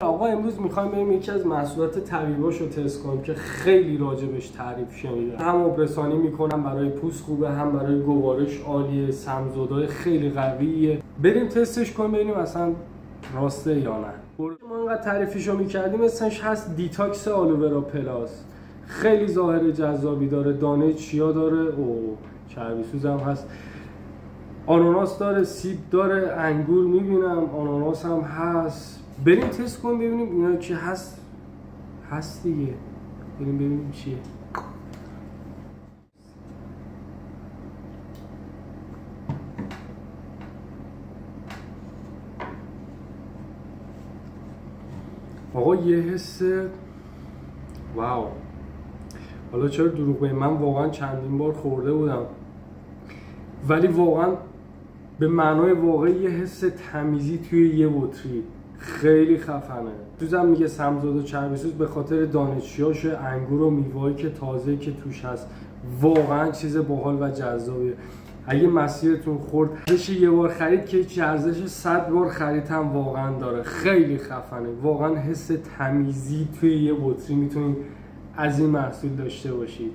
آقا امروز میخوایم بریم یکی از محصولات طبیباش رو تست کنیم که خیلی راجبش تعریف شنیدم. هم آبرسانی میکنم، برای پوست خوبه، هم برای گوارش عالیه، سمزودای خیلی قویه. بریم تستش کنیم ببینیم اصلا راسته یا نه. ما انقدر تعریفیشو میکردیم، اسمش هست دیتاکس آلوورا پلاس. خیلی ظاهر جذابی داره، دانه چیا داره، او چربی سوز هم هست، آناناس داره، سیب داره، انگور میبینم، آناناس هم هست. بریم تست کنیم ببینیم اینا چی هست دیگه. بریم ببینیم چیه. آقا یه حس واو. حالا چرا دروغ بگم، من واقعا چندین بار خورده بودم ولی واقعا به معنای واقعی یه حس تمیزی توی یه بطری خیلی خفنه. دوزم میگه سمزاد و چربیسوز به خاطر دانشیاش، انگور و میوه‌ای که تازه که توش هست. واقعا چیز باحال و جذابیه. اگه مسیرتون خورد ارزش یه بار خرید که هیچ ارزش 100 بار خرید هم واقعا داره. خیلی خفنه. واقعا حس تمیزی توی یه بطری میتونید از این محصول داشته باشید.